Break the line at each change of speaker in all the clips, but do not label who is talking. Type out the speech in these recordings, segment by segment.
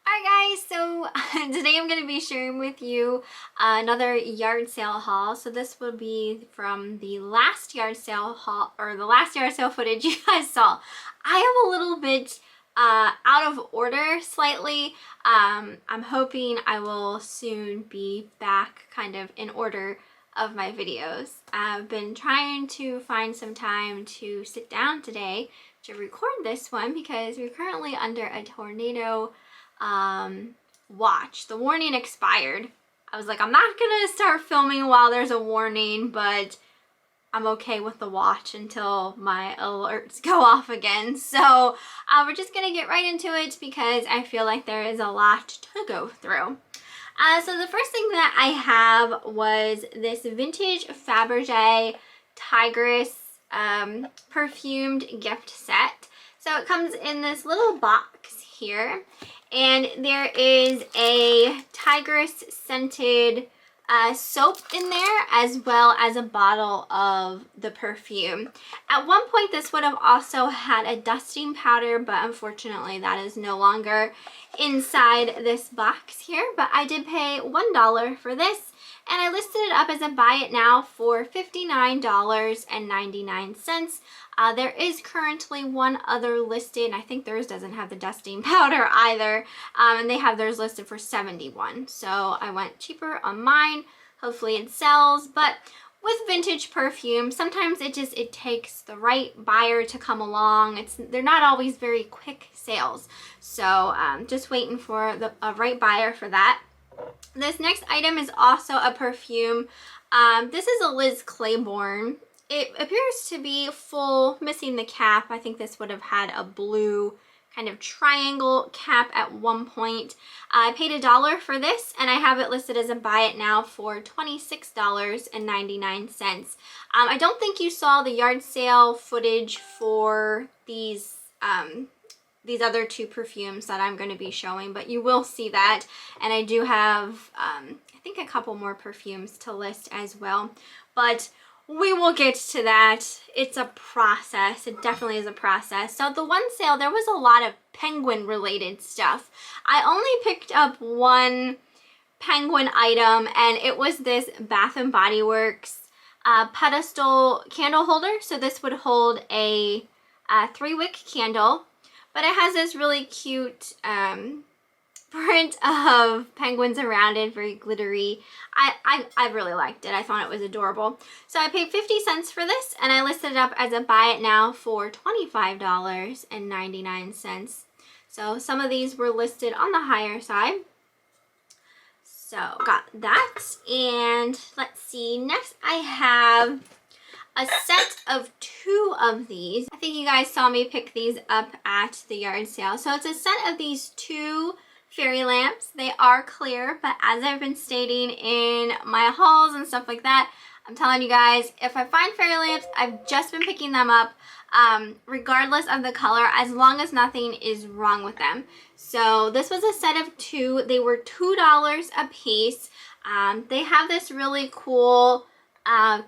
Alright guys, so today I'm going to be sharing with you another yard sale haul. So this will be from the last yard sale haul, or the last yard sale footage you guys saw. I am a little bit out of order slightly. I'm hoping I will soon be back kind of in order of my videos. I've been trying to find some time to sit down today to record this one because we're currently under a tornado watch. The warning expired. I was like, I'm not gonna start filming while there's a warning, but I'm okay with the watch until my alerts go off again. So we're just gonna get right into it because I feel like there is a lot to go through. So the first thing that I have was this vintage Faberge Tigress perfumed gift set. So it comes in this little box here, and there is a Tigress scented soap in there, as well as a bottle of the perfume. At one point this would have also had a dusting powder, but unfortunately that is no longer inside this box here. But I did pay $1 for this, and I listed it up as a buy it now for $59.99. There is currently one other listed, and I think theirs doesn't have the dusting powder either, and they have theirs listed for $71. So I went cheaper on mine. Hopefully it sells. But with vintage perfume, sometimes it takes the right buyer to come along. They're not always very quick sales, so just waiting for a right buyer for that. This next item is also a perfume. This is a Liz Claiborne. It appears to be full, missing the cap. I think this would have had a blue kind of triangle cap at one point. I paid $1 for this, and I have it listed as a buy it now for $26.99. I don't think you saw the yard sale footage for these other two perfumes that I'm going to be showing, but you will see that. And I do have, I think, a couple more perfumes to list as well. But we will get to that. It's a process. It definitely is a process. So the one sale, there was a lot of penguin related stuff. I only picked up one penguin item, and it was this Bath & Body Works pedestal candle holder. So this would hold a 3-wick candle, but it has this really cute print of penguins around it, very glittery. I really liked it. I thought it was adorable. So I paid 50 cents for this, and I listed it up as a buy it now for $25.99. So some of these were listed on the higher side. So got that. And let's see, next I have a set of 2 of these. I think you guys saw me pick these up at the yard sale. So it's a set of these 2 fairy lamps. They are clear, but as I've been stating in my hauls and stuff like that, I'm telling you guys, if I find fairy lamps, I've just been picking them up regardless of the color, as long as nothing is wrong with them. So this was a set of 2. They were $2 a piece. They have this really cool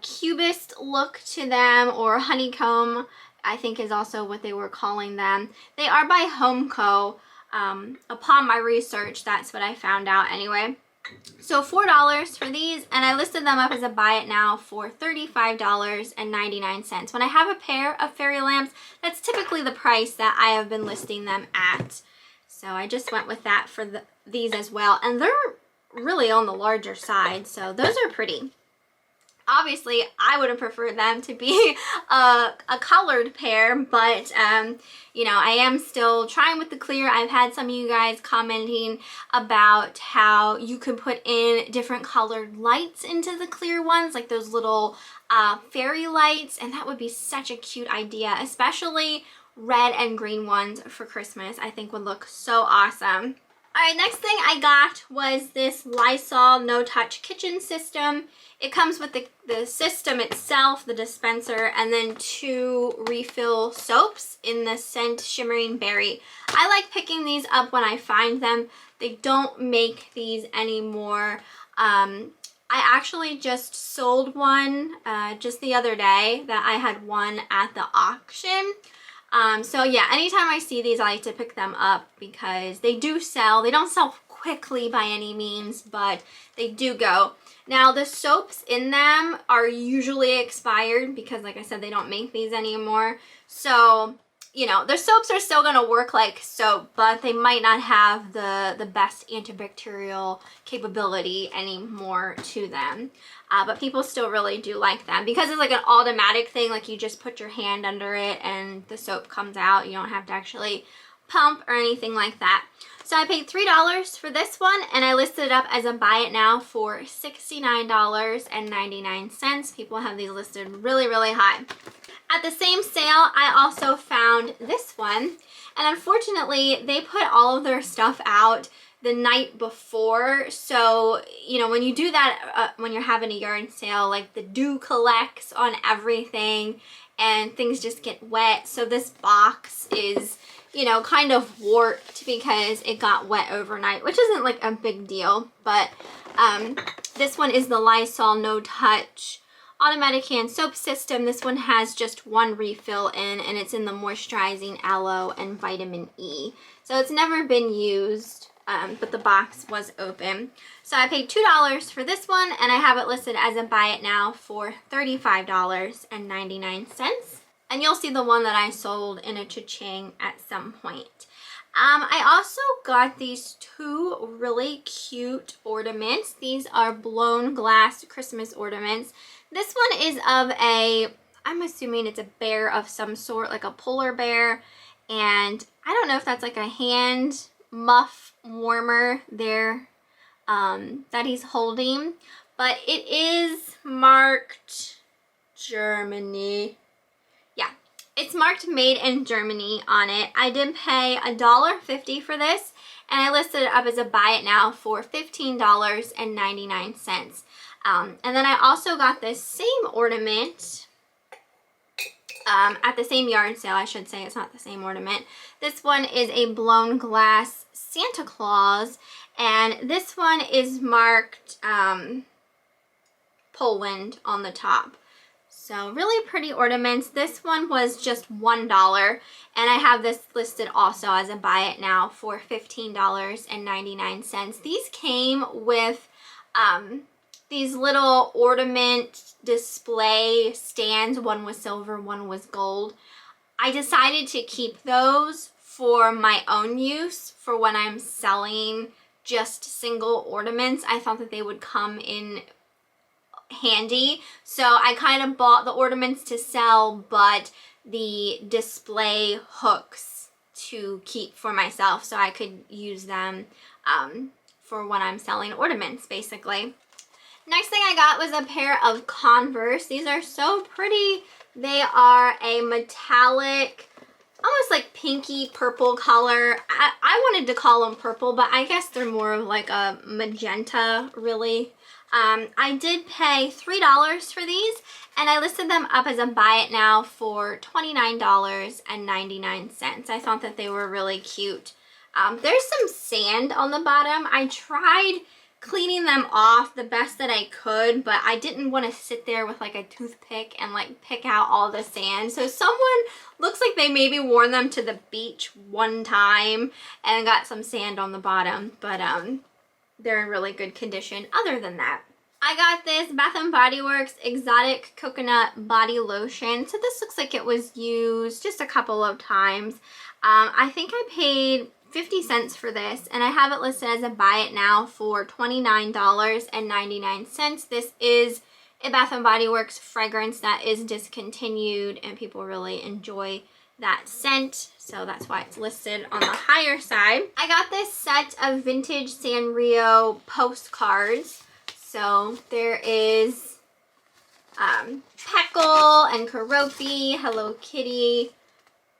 Cubist look to them, or honeycomb, I think is also what they were calling them. They are by Homco. Upon my research, that's what I found out anyway. So $4 for these, and I listed them up as a buy it now for $35.99. When I have a pair of fairy lamps, that's typically the price that I have been listing them at. So I just went with that for these as well, and they're really on the larger side, so those are pretty. Obviously, I would have preferred them to be a colored pair, but, you know, I am still trying with the clear. I've had some of you guys commenting about how you could put in different colored lights into the clear ones, like those little fairy lights, and that would be such a cute idea, especially red and green ones for Christmas. I think would look so awesome. Alright, next thing I got was this Lysol no-touch kitchen system. It comes with the system itself, the dispenser, and then 2 refill soaps in the scent Shimmering Berry. I like picking these up when I find them. They don't make these anymore. I actually just sold one just the other day that I had won at the auction. So yeah, anytime I see these, I like to pick them up because they do sell. They don't sell quickly by any means, but they do go. Now the soaps in them are usually expired because, like I said, they don't make these anymore. So, you know, their soaps are still gonna work like soap, but they might not have the best antibacterial capability anymore to them. But people still really do like them because it's like an automatic thing. Like you just put your hand under it and the soap comes out. You don't have to actually pump or anything like that. So I paid $3 for this one, and I listed it up as a buy it now for $69.99. People have these listed really, really high. At the same sale, I also found this one, and unfortunately, they put all of their stuff out the night before. So, you know, when you do that, when you're having a yard sale, like the dew collects on everything and things just get wet. So this box is, you know, kind of warped because it got wet overnight, which isn't like a big deal. But this one is the Lysol No Touch Automatic Hand Soap System. This one has just one refill in, and it's in the moisturizing aloe and vitamin E. So it's never been used, but the box was open. So I paid $2 for this one, and I have it listed as a buy it now for $35.99. And you'll see the one that I sold in a cha-ching at some point. I also got these two really cute ornaments. These are blown glass Christmas ornaments. This one is of I'm assuming it's a bear of some sort, like a polar bear. And I don't know if that's like a hand muff warmer there that he's holding. But it is marked Germany. It's marked made in Germany on it. I did pay $1.50 for this, and I listed it up as a buy it now for $15.99. And then I also got this same ornament at the same yard sale, I should say. It's not the same ornament. This one is a blown glass Santa Claus, and this one is marked Poland on the top. So really pretty ornaments. This one was just $1, and I have this listed also as a buy it now for $15.99. These came with these little ornament display stands. One was silver, one was gold. I decided to keep those for my own use for when I'm selling just single ornaments. I thought that they would come in handy, so I kind of bought the ornaments to sell, but the display hooks to keep for myself so I could use them for when I'm selling ornaments, basically. Next thing I got was a pair of Converse. These are so pretty. They are a metallic, almost like pinky purple color. I wanted to call them purple, but I guess they're more of like a magenta, really. I did pay $3 for these, and I listed them up as a buy it now for $29.99. I thought that they were really cute. There's some sand on the bottom. I tried cleaning them off the best that I could, but I didn't want to sit there with like a toothpick and like pick out all the sand. So someone looks like they maybe wore them to the beach one time and got some sand on the bottom, but they're in really good condition other than that. I got this Bath & Body Works Exotic Coconut Body Lotion. So this looks like it was used just a couple of times. I think I paid 50 cents for this, and I have it listed as a buy it now for $29.99. This is a Bath & Body Works fragrance that is discontinued, and people really enjoy that scent, so that's why it's listed on the higher side. I got this set of vintage Sanrio postcards. So there is Peckle and Karopi, Hello Kitty,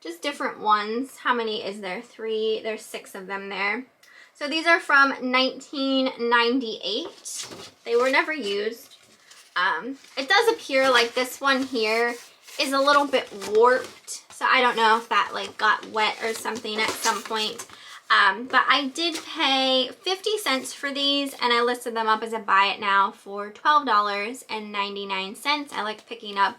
just different ones. How many is there? 3. There's 6 of them there. So these are from 1998. They were never used. It does appear like this one here is a little bit warped. So I don't know if that like got wet or something at some point. But I did pay 50 cents for these, and I listed them up as a buy it now for $12.99. I like picking up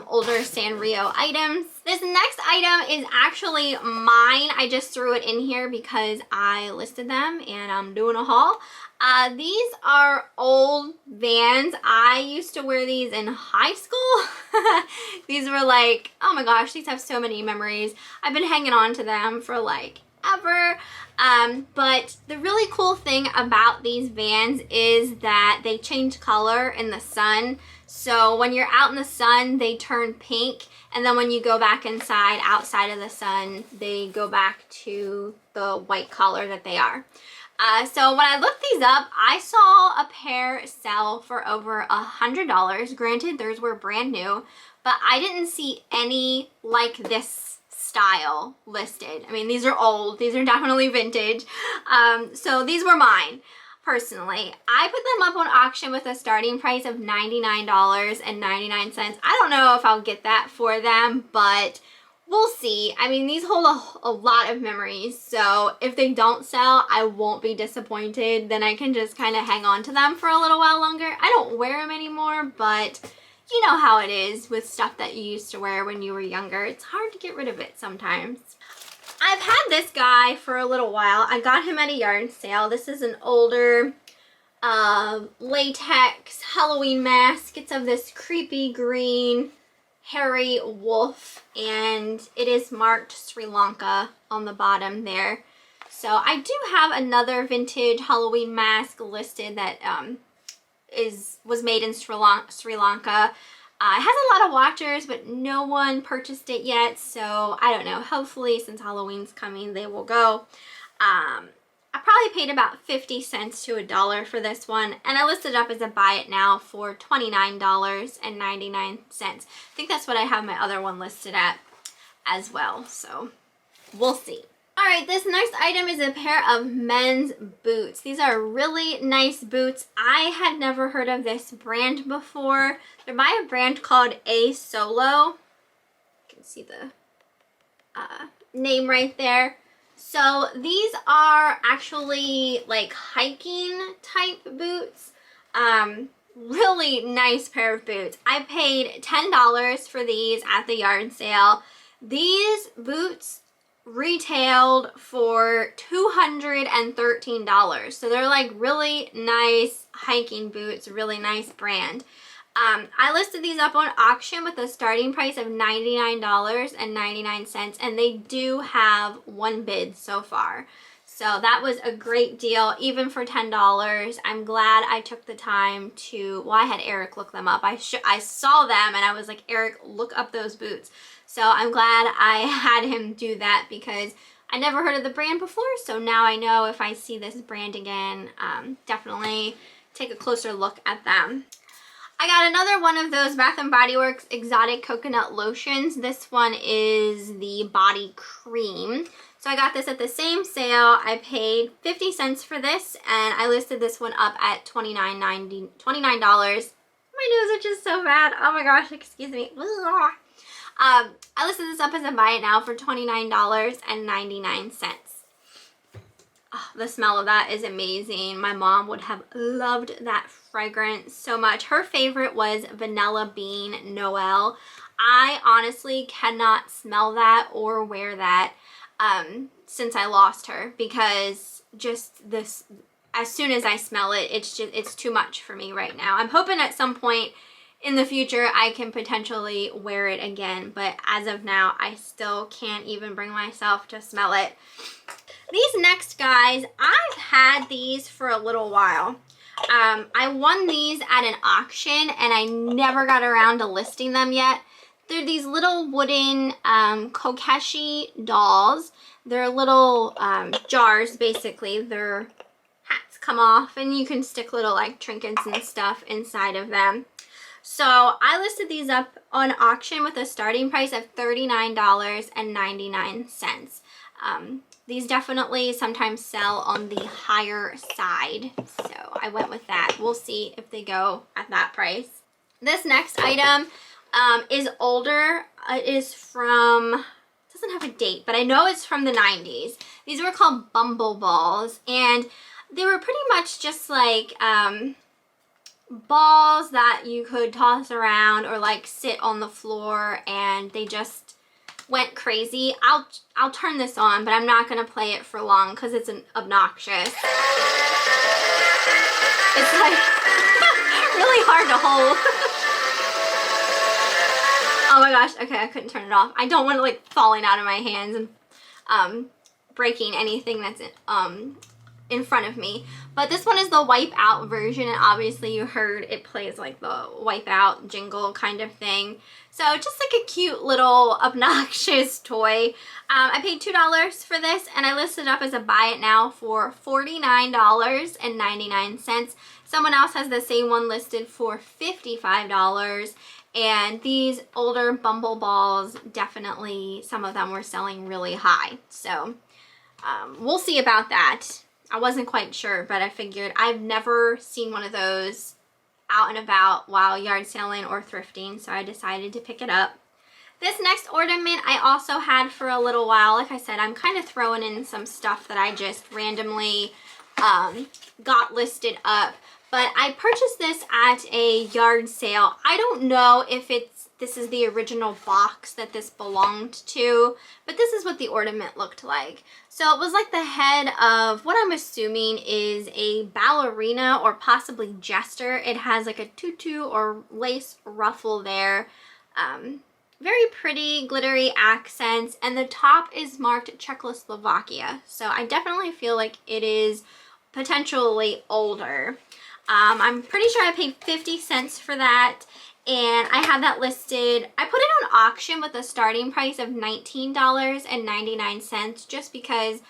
older Sanrio items. This next item is actually mine. I just threw it in here because I listed them and I'm doing a haul. These are old Vans. I used to wear these in high school. These were like, oh my gosh, these have so many memories. I've been hanging on to them for like ever. But the really cool thing about these Vans is that they change color in the sun. So when you're out in the sun, they turn pink. And then when you go back inside, outside of the sun, they go back to the white color that they are. So when I looked these up, I saw a pair sell for over $100. Granted, theirs were brand new, but I didn't see any like this style listed. I mean, these are old. These are definitely vintage. So these were mine. Personally, I put them up on auction with a starting price of $99.99. I don't know if I'll get that for them, but we'll see. I mean, these hold a lot of memories, so if they don't sell, I won't be disappointed. Then I can just kind of hang on to them for a little while longer. I don't wear them anymore, but you know how it is with stuff that you used to wear when you were younger. It's hard to get rid of it sometimes. I've had this guy for a little while. I got him at a yard sale. This is an older latex Halloween mask. It's of this creepy green hairy wolf, and it is marked Sri Lanka on the bottom there. So I do have another vintage Halloween mask listed that was made in Sri Lanka. It has a lot of watchers, but no one purchased it yet, so I don't know. Hopefully, since Halloween's coming, they will go. I probably paid about 50 cents to $1 for this one, and I listed it up as a buy it now for $29.99. I think that's what I have my other one listed at as well, so we'll see. All right, this next item is a pair of men's boots. These are really nice boots. I had never heard of this brand before. They're by a brand called Asolo. You can see the name right there. So these are actually like hiking type boots. Really nice pair of boots. I paid $10 for these at the yard sale. These boots retailed for $213. So they're like really nice hiking boots, really nice brand. I listed these up on auction with a starting price of $99.99, and they do have one bid so far. So that was a great deal, even for $10. I'm glad I took the time to, well, I had Eric look them up. I saw them and I was like, Eric, look up those boots. So I'm glad I had him do that because I never heard of the brand before. So now I know if I see this brand again, definitely take a closer look at them. I got another one of those Bath & Body Works exotic coconut lotions. This one is the body cream. So I got this at the same sale. I paid 50 cents for this, and I listed this one up at $29. My nose is just so bad. Oh my gosh, excuse me. I listed this up as a buy it now for $29.99. Oh, the smell of that is amazing. My mom would have loved that fragrance so much. Her favorite was Vanilla Bean Noel. I honestly cannot smell that or wear that since I lost her, because just this, as soon as I smell it, it's too much for me right now. I'm hoping at some point in the future I can potentially wear it again, but as of now I still can't even bring myself to smell it. These next guys, I've had these for a little while. I won these at an auction and I never got around to listing them yet. They're these little wooden Kokeshi dolls. They're little jars, basically. Their hats come off and you can stick little like trinkets and stuff inside of them. So I listed these up on auction with a starting price of $39.99. These definitely sometimes sell on the higher side, so I went with that. We'll see if they go at that price. This next item is older. It is from, it doesn't have a date, but I know it's from the 90s. These were called Bumble balls, and they were pretty much just like balls that you could toss around or like sit on the floor, and they just went crazy. I'll turn this on, but I'm not gonna play it for long because it's obnoxious. It's like really hard to hold. Oh my gosh, okay, I couldn't turn it off. I don't want it like falling out of my hands and breaking anything that's in front of me. But this one is the wipe out version, and obviously you heard it plays like the wipe out jingle kind of thing. So just like a cute little obnoxious toy. I paid $2 for this, and I listed up as a buy it now for $49.99. Someone else has the same one listed for $55. And these older Bumble balls, definitely some of them were selling really high. So we'll see about that. I wasn't quite sure, but I figured I've never seen one of those out and about while yard selling or thrifting, so I decided to pick it up. This next ornament I also had for a little while. Like I said, I'm kind of throwing in some stuff that I just randomly got listed up. But I purchased this at a yard sale. I don't know if this is the original box that this belonged to, but this is what the ornament looked like. So it was like the head of what I'm assuming is a ballerina or possibly jester. It has like a tutu or lace ruffle there. Very pretty glittery accents, and the top is marked Czechoslovakia. So I definitely feel like it is potentially older. I'm pretty sure I paid 50 cents for that, and I had that listed. I put it on auction with a starting price of $19.99 just because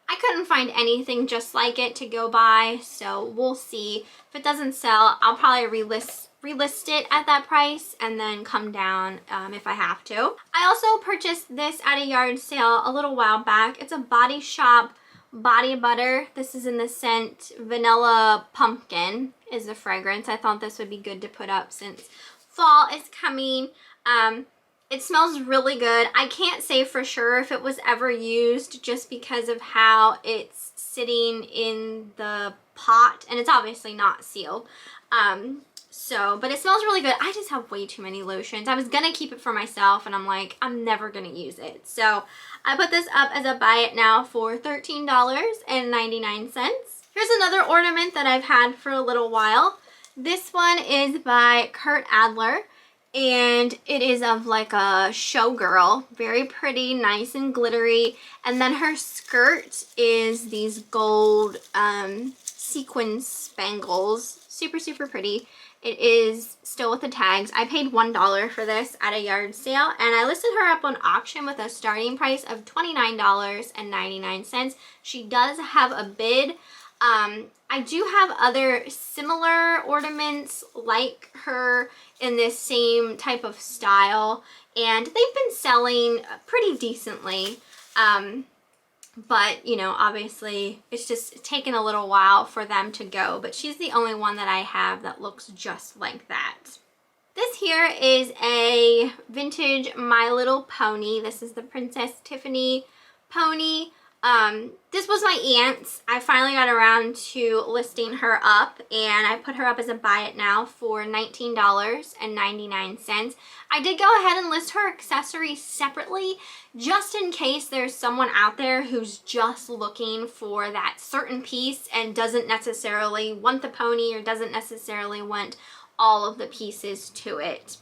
I couldn't find anything just like it to go buy. So we'll see. If it doesn't sell, I'll probably relist it at that price and then come down if I have to. I also purchased this at a yard sale a little while back. It's a Body Shop body butter. This is in the scent Vanilla Pumpkin is the fragrance. I thought this would be good to put up since fall is coming. It smells really good. I can't say for sure if it was ever used just because of how it's sitting in the pot, and it's obviously not sealed. But it smells really good. I just have way too many lotions. I was gonna keep it for myself, and I'm like, I'm never gonna use it. So I put this up as a buy it now for $13.99. Here's another ornament that I've had for a little while. This one is by Kurt Adler, and it is of like a showgirl. Very pretty, nice and glittery. And then her skirt is these gold sequin spangles. Super, super pretty. It is still with the tags. I paid $1 for this at a yard sale, and I listed her up on auction with a starting price of $29.99. She does have a bid. I do have other similar ornaments like her in this same type of style, and they've been selling pretty decently. But, you know, obviously it's just taken a little while for them to go, but she's the only one that I have that looks just like that. This here is a vintage My Little Pony. This is the Princess Tiffany pony. This was my aunt's. I finally got around to listing her up, and I put her up as a buy it now for $19.99. I did go ahead and list her accessories separately just in case there's someone out there who's just looking for that certain piece and doesn't necessarily want the pony or doesn't necessarily want all of the pieces to it.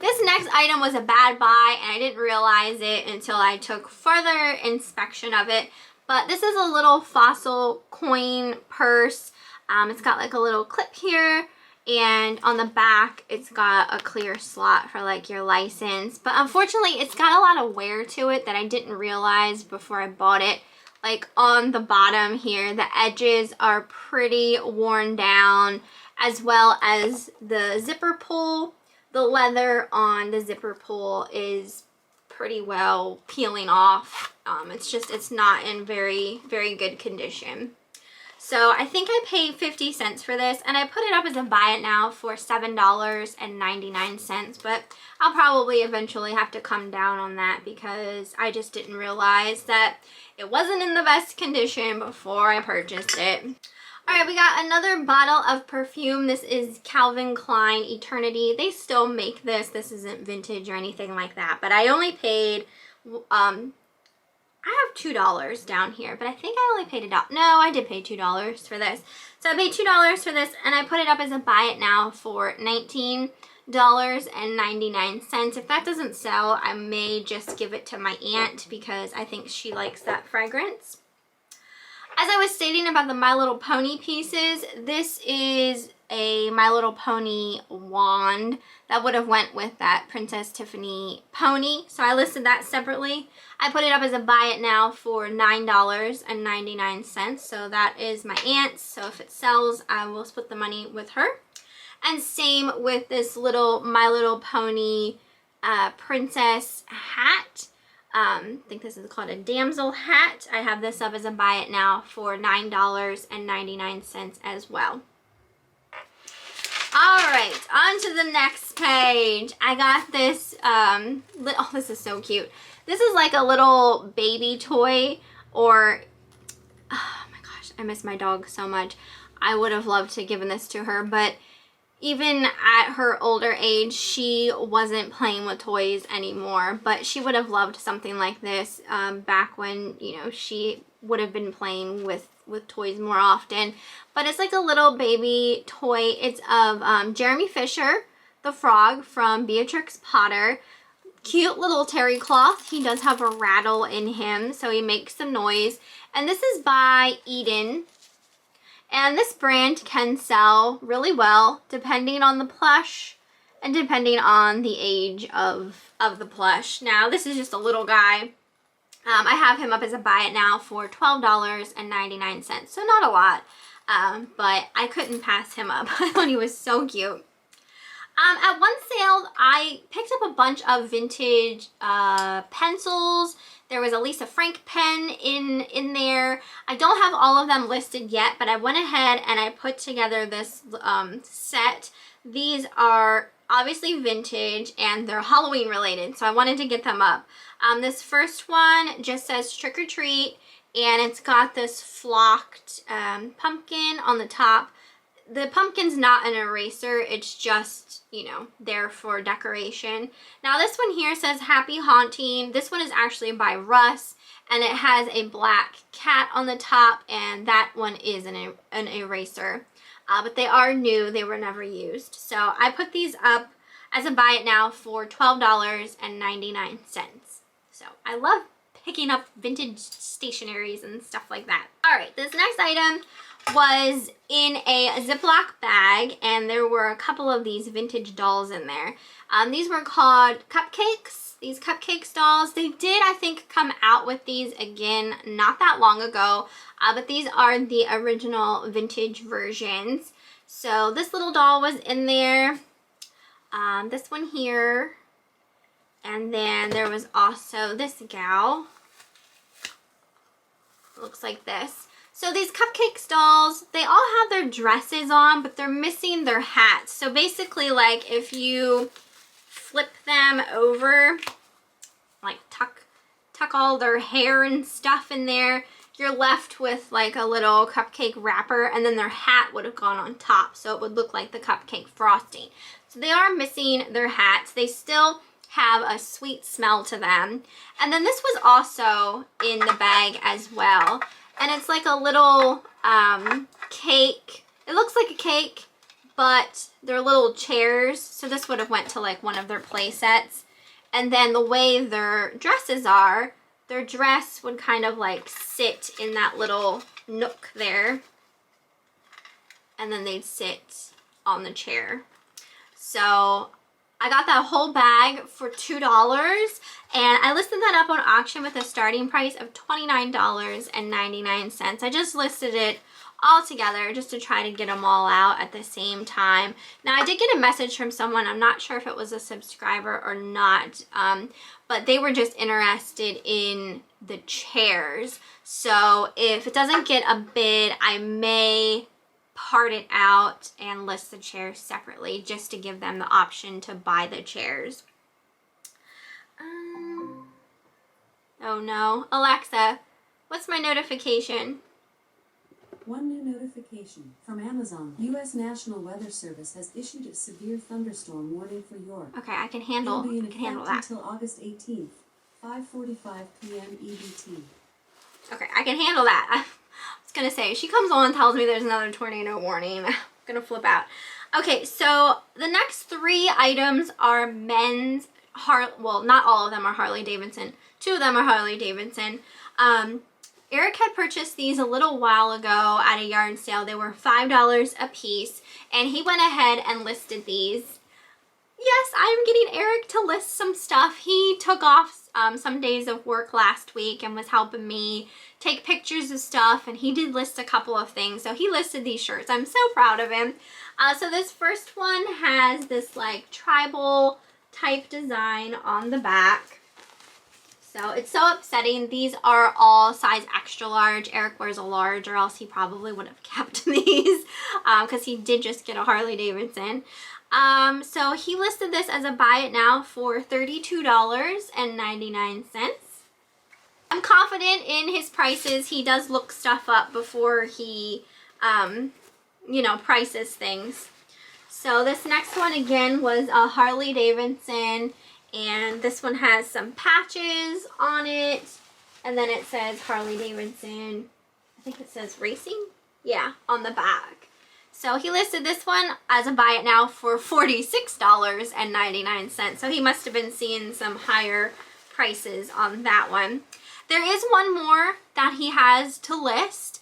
This next item was a bad buy, and I didn't realize it until I took further inspection of it. But this is a little fossil coin purse. It's got like a little clip here, and on the back it's got a clear slot for like your license. But unfortunately it's got a lot of wear to it that I didn't realize before I bought it. Like on the bottom here, the edges are pretty worn down, as well as the zipper pull. The leather on the zipper pull is pretty well peeling off. It's not in very, very good condition. So So I think I paid 50 cents for this, and I put it up as a buy it now for $7.99, but I'll probably eventually have to come down on that because I just didn't realize that it wasn't in the best condition before I purchased it. Alright, we got another bottle of perfume. This is Calvin Klein Eternity. They still make this. This isn't vintage or anything like that, but I only paid, I have $2 down here, but I think I only paid $1. No, I did pay $2 for this. So I paid $2 for this, and I put it up as a buy it now for $19.99. If that doesn't sell, I may just give it to my aunt because I think she likes that fragrance. As I was stating about the My Little Pony pieces, this is a My Little Pony wand that would have went with that Princess Tiffany pony. So I listed that separately. I put it up as a buy it now for $9.99. So that is my aunt's. So if it sells, I will split the money with her. And same with this little My Little Pony princess hat. I think this is called a damsel hat. I have this up as a buy it now for $9.99 as well. Alright, on to the next page. I got this, oh, this is so cute. This is like a little baby toy, or, oh my gosh, I miss my dog so much. I would have loved to given this to her, but even at her older age, she wasn't playing with toys anymore, but she would have loved something like this back when, you know, she would have been playing with toys more often. But it's like a little baby toy. It's of Jeremy Fisher, the frog from Beatrix Potter. Cute little terry cloth. He does have a rattle in him, so he makes some noise. And this is by Eden. And this brand can sell really well depending on the plush and depending on the age of the plush. Now, this is just a little guy. I have him up as a buy it now for $12.99. So not a lot, but I couldn't pass him up. I thought he was so cute. At one sale, I picked up a bunch of vintage pencils. There was a Lisa Frank pen in there. I don't have all of them listed yet, but I went ahead and I put together this set. These are obviously vintage and they're Halloween related, so I wanted to get them up. This first one just says Trick or Treat, and it's got this flocked pumpkin on the top. The pumpkin's not an eraser, it's just, you know, there for decoration. Now this one here says Happy Haunting. This one is actually by Russ, and it has a black cat on the top, and that one is an eraser. But they are new, they were never used. So I put these up as a buy it now for $12.99. So I love picking up vintage stationaries and stuff like that. Alright, this next item was in a Ziploc bag, and there were a couple of these vintage dolls in there. These were called Cupcakes. These Cupcakes dolls. They did, I think, come out with these again not that long ago, but these are the original vintage versions. So this little doll was in there. This one here. And then there was also this gal. Looks like this. So these Cupcakes dolls, they all have their dresses on, but they're missing their hats. So basically, like, if you flip them over, like tuck all their hair and stuff in there, you're left with like a little cupcake wrapper, and then their hat would have gone on top, so it would look like the cupcake frosting. So they are missing their hats. They still have a sweet smell to them. And then this was also in the bag as well. And it's like a little cake. It looks like a cake, but they're little chairs. So this would have went to like one of their play sets. And then the way their dresses are, their dress would kind of like sit in that little nook there. And then they'd sit on the chair. So I got that whole bag for $2, and I listed that up on auction with a starting price of $29.99. I just listed it all together just to try to get them all out at the same time. Now I did get a message from someone, I'm not sure if it was a subscriber or not, but they were just interested in the chairs. So if it doesn't get a bid, I may part it out and list the chairs separately just to give them the option to buy the chairs. Oh no. Alexa, what's my notification?
One new notification from Amazon. U.S. National Weather Service has issued a severe thunderstorm warning for York.
Okay, I can handle that.
Until August 18th, 5:45 p.m. EDT.
Okay, I can handle that. I was gonna say, she comes on and tells me there's another tornado warning. I'm gonna flip out. Okay, so the next 3 items are men's well, not all of them are Harley Davidson. 2 of them are Harley Davidson. Eric had purchased these a little while ago at a yard sale. They were $5 a piece, and he went ahead and listed these. Yes, I'm getting Eric to list some stuff. He took off some days of work last week and was helping me take pictures of stuff, and he did list a couple of things. So he listed these shirts. I'm so proud of him. So this first one has this like tribal type design on the back. So it's so upsetting. These are all size extra large. Eric wears a large, or else he probably would have kept these because he did just get a Harley Davidson. So he listed this as a buy it now for $32.99. I'm confident in his prices. He does look stuff up before he, you know, prices things. So this next one again was a Harley Davidson. And this one has some patches on it. And then it says Harley Davidson. I think it says racing. Yeah, on the back. So he listed this one as a buy it now for $46.99. So he must have been seeing some higher prices on that one. There is one more that he has to list.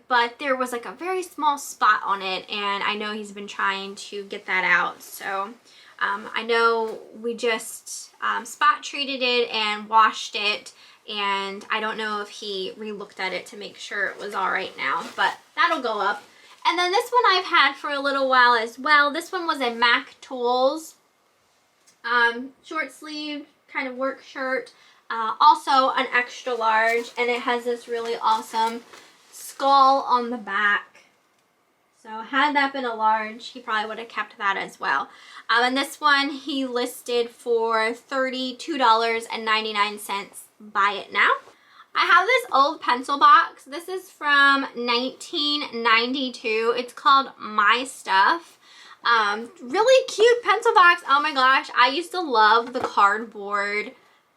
But there was like a very small spot on it. And I know he's been trying to get that out. So I know we just spot treated it and washed it, and I don't know if he re-looked at it to make sure it was all right now, but that'll go up. And then this one I've had for a little while as well. This one was a Mac Tools short sleeve kind of work shirt, also an extra large, and it has this really awesome skull on the back. So had that been a large, he probably would have kept that as well. And this one he listed for $32.99. Buy it now. I have this old pencil box. This is from 1992. It's called My Stuff. Really cute pencil box. Oh my gosh, I used to love the cardboard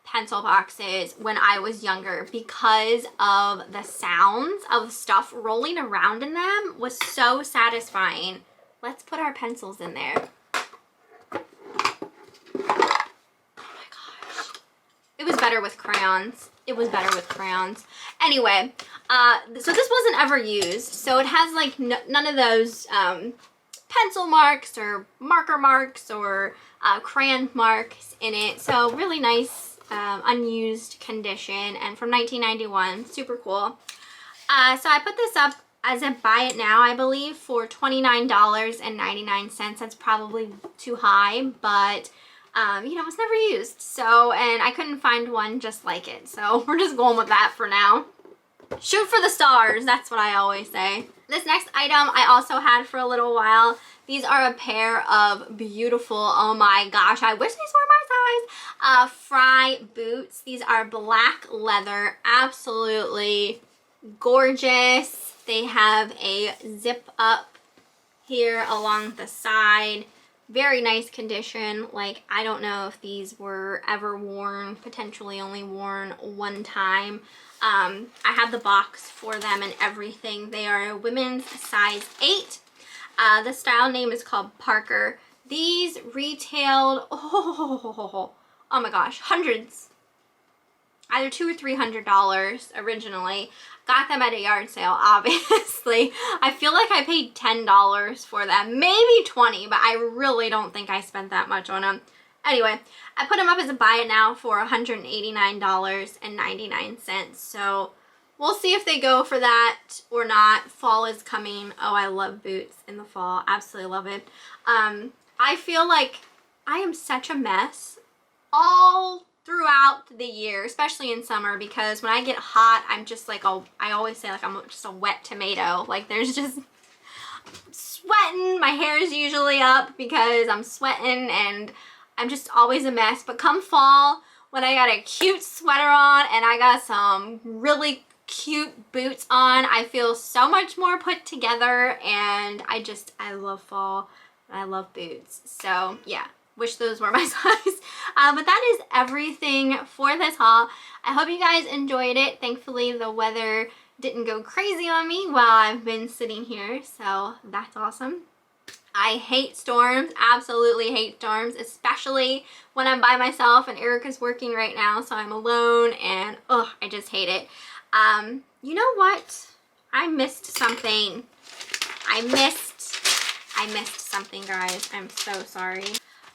pencil boxes when I was younger because of the sounds of stuff rolling around in them was so satisfying. Let's put our pencils in there. Oh my gosh. It was better with crayons. It was better with crayons. Anyway, so this wasn't ever used. So it has like none of those pencil marks or marker marks or crayon marks in it. So really nice. Unused condition, and from 1991, super cool. So I put this up as a buy it now, I believe, for $29.99. That's probably too high, but you know, it's never used. So, and I couldn't find one just like it. So we're just going with that for now. Shoot for the stars, that's what I always say. This next item I also had for a little while. These are a pair of beautiful, oh my gosh, I wish these were my size, Fry boots. These are black leather, absolutely gorgeous. They have a zip up here along the side. Very nice condition. Like, I don't know if these were ever worn, potentially only worn one time. I have the box for them and everything. They are a women's size 8. The style name is called Parker. These retailed, oh my gosh, hundreds. Either $200 or $300 originally. Got them at a yard sale, obviously. I feel like I paid $10 for them, maybe $20, but I really don't think I spent that much on them. Anyway, I put them up as a buy it now for $189.99. So we'll see if they go for that or not. Fall is coming. Oh, I love boots in the fall. Absolutely love it. I feel like I am such a mess all throughout the year, especially in summer, because when I get hot, I'm just like, I always say like I'm just a wet tomato. Like there's just sweating. My hair is usually up because I'm sweating and I'm just always a mess. But come fall, when I got a cute sweater on and I got some really cute boots on, I feel so much more put together, and I love fall and I love boots. So yeah, wish those were my size. But that is everything for this haul. I hope you guys enjoyed it. Thankfully the weather didn't go crazy on me while I've been sitting here, so that's awesome. I hate storms, absolutely hate storms, especially when I'm by myself and Erica's working right now, so I'm alone, and oh, I just hate it. You know what? I missed something. I missed something, guys. I'm so sorry.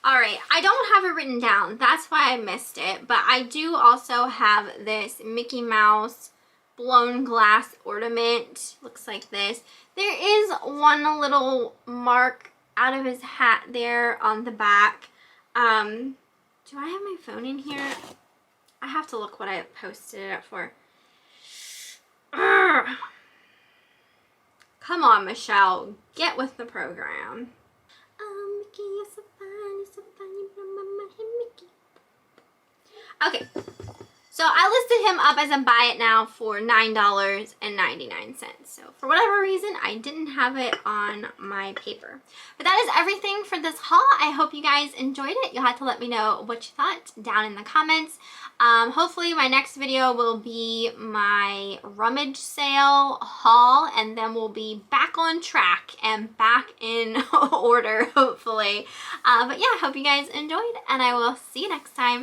All right, I don't have it written down. That's why I missed it, but I do also have this Mickey Mouse blown glass ornament. Looks like this. There is one little mark out of his hat there on the back. Do I have my phone in here? I have to look what I posted it up for. Urgh. Come on, Michelle, get with the program. Oh, Mickey, you're so fun, you're so fun, you blow my mind, Mickey. Okay. So I listed him up as a buy it now for $9.99. So for whatever reason, I didn't have it on my paper. But that is everything for this haul. I hope you guys enjoyed it. You'll have to let me know what you thought down in the comments. Hopefully my next video will be my rummage sale haul, and then we'll be back on track and back in order, hopefully. But yeah, I hope you guys enjoyed, and I will see you next time.